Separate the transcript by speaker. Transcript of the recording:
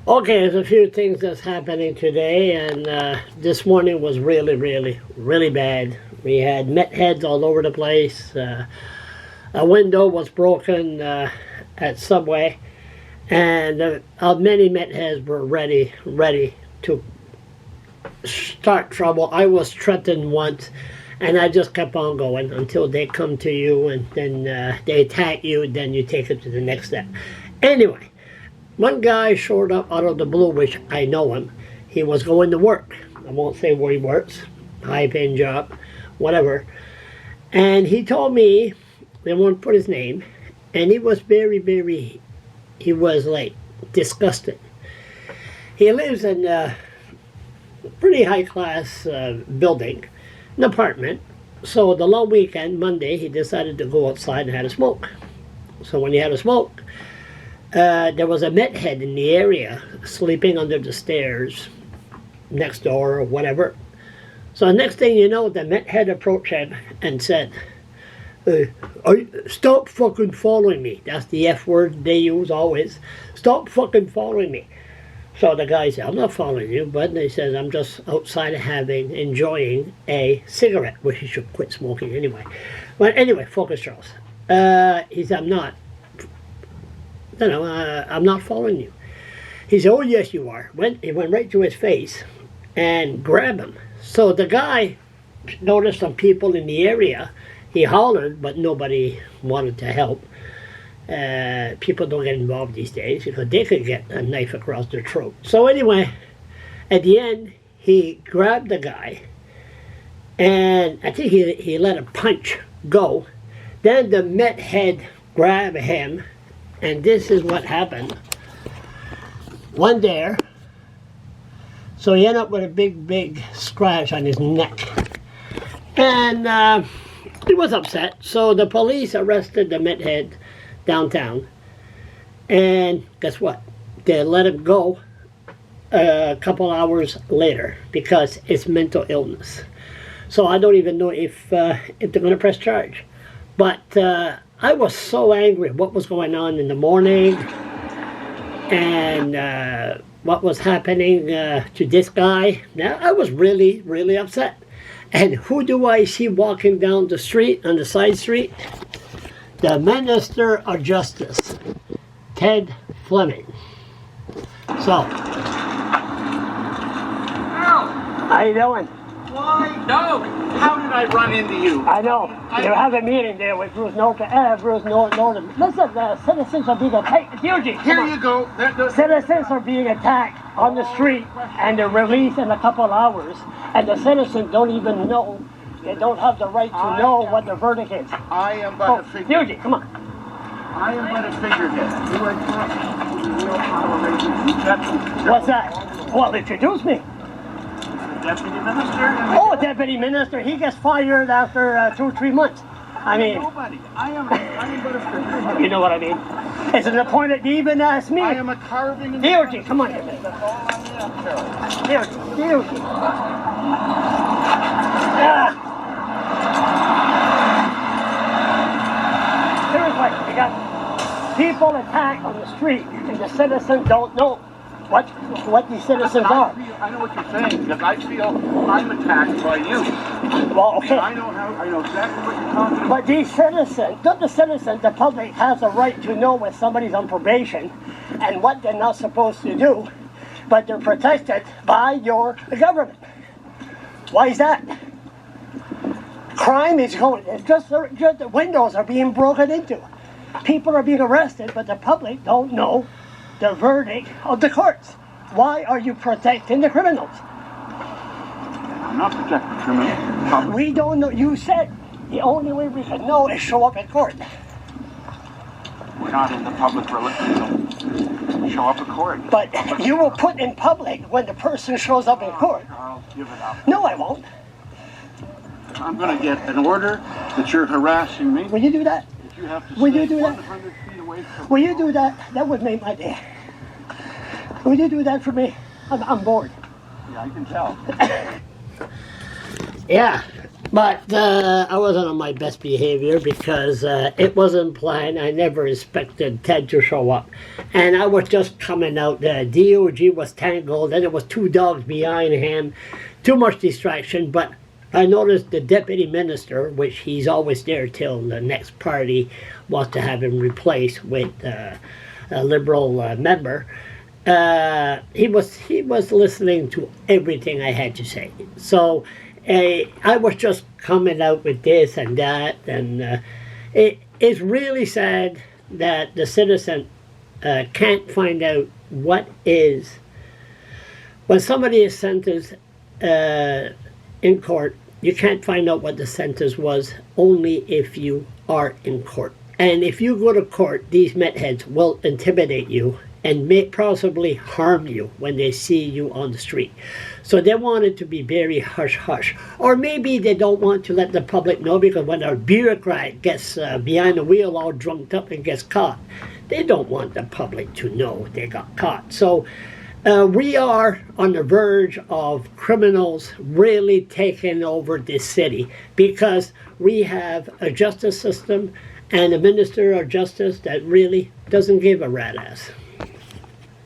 Speaker 1: Okay, there's a few things that's happening today, and this morning was really bad. We had meth heads all over the place. A window was broken at Subway, and many meth heads were ready to start trouble. I was threatened once, and I just kept on going until they come to you, and then they attack you, and then you take it to the next step. Anyway, one guy showed up out of the blue, which I know him. He was going to work. I won't say where he works, high-paying job, whatever. And he told me, they won't put his name, and he was he was like disgusted. He lives in a pretty high-class building, an apartment. So the long weekend, Monday, he decided to go outside and have a smoke. So when he had a smoke, there was a meth head in the area sleeping under the stairs next door or whatever. So the next thing you know, the meth head approached him and said, stop fucking following me. That's the F word they use always. Stop fucking following me. So the guy said, I'm not following you, but he says, I'm just outside enjoying a cigarette, which he should quit smoking anyway. But anyway, focus, Charles. He said, I'm not following you. He said, oh yes you are. He went right to his face and grabbed him. So the guy noticed some people in the area. He hollered, but nobody wanted to help. People don't get involved these days because they could get a knife across their throat. So anyway, at the end, he grabbed the guy, and I think he let a punch go. Then the meth head grabbed him, and this is what happened. One there. So he ended up with a big scratch on his neck. And he was upset. So the police arrested the meth head downtown. And guess what? They let him go a couple hours later because it's mental illness. So I don't even know if they're going to press charge. But I was so angry at what was going on in the morning and what was happening to this guy. Now, I was really upset. And who do I see walking down the street, on the side street? The Minister of Justice, Ted Fleming. So, how you doing?
Speaker 2: Why? No. How did I run into you?
Speaker 1: I know. You have a meeting there with Bruce Norton. Listen, the citizens are being attacked. Eugene,
Speaker 2: here you go.
Speaker 1: Citizens are being attacked on the street, and they're released in a couple hours. And the citizens don't even know. They don't have the right to know what the verdict is.
Speaker 2: I am but a figurehead.
Speaker 1: Eugene, come on.
Speaker 2: I am but a figurehead. You are not.
Speaker 1: What's that? Well, introduce me.
Speaker 2: Deputy Minister?
Speaker 1: Oh, Deputy Minister, he gets fired after 2 or 3 months. I mean...
Speaker 2: Nobody. I am but a figurehead.
Speaker 1: You know what I mean? It's an appointed to even ask me.
Speaker 2: I am a carving in
Speaker 1: the... Eugene, come on here. Eugene. Seriously, we got people attacked on the street, and the citizens don't know what these citizens are.
Speaker 2: I know what you're saying, because I feel I'm attacked by you.
Speaker 1: Well, okay.
Speaker 2: I know exactly what you're talking about.
Speaker 1: But these citizens, the public has a right to know when somebody's on probation and what they're not supposed to do, but they're protected by your government. Why is that? Crime is going, it's just the windows are being broken into. People are being arrested, but the public don't know the verdict of the courts. Why are you protecting the criminals?
Speaker 2: I'm not protecting criminals.
Speaker 1: We don't know. You said the only way we can know is show up at court.
Speaker 2: We're not in the public show up at court.
Speaker 1: But you will put in public when the person shows up in court.
Speaker 2: I'll give it up.
Speaker 1: No, I won't.
Speaker 2: I'm going to get an order that you're harassing me.
Speaker 1: Will you do that?
Speaker 2: That you have to
Speaker 1: Will
Speaker 2: stay
Speaker 1: you do that?
Speaker 2: 100 feet away from
Speaker 1: Will you do that? That would make my day. Will you do that for me? I'm bored.
Speaker 2: Yeah, I can tell.
Speaker 1: Yeah. But I wasn't on my best behavior because it wasn't planned. I never expected Ted to show up. And I was just coming out. The DOG was tangled, and there was 2 dogs behind him. Too much distraction, but I noticed the deputy minister, which he's always there till the next party wants to have him replaced with a Liberal member. He was listening to everything I had to say. So I was just coming out with this and that, and it's really sad that the citizen can't find out what is, when somebody is sentenced in court, you can't find out what the sentence was only if you are in court. And if you go to court, these meth heads will intimidate you and may possibly harm you when they see you on the street. So they want it to be very hush-hush. Or maybe they don't want to let the public know, because when a bureaucrat gets behind the wheel all drunked up and gets caught, they don't want the public to know they got caught. So we are on the verge of criminals really taking over this city, because we have a justice system and a minister of justice that really doesn't give a rat ass.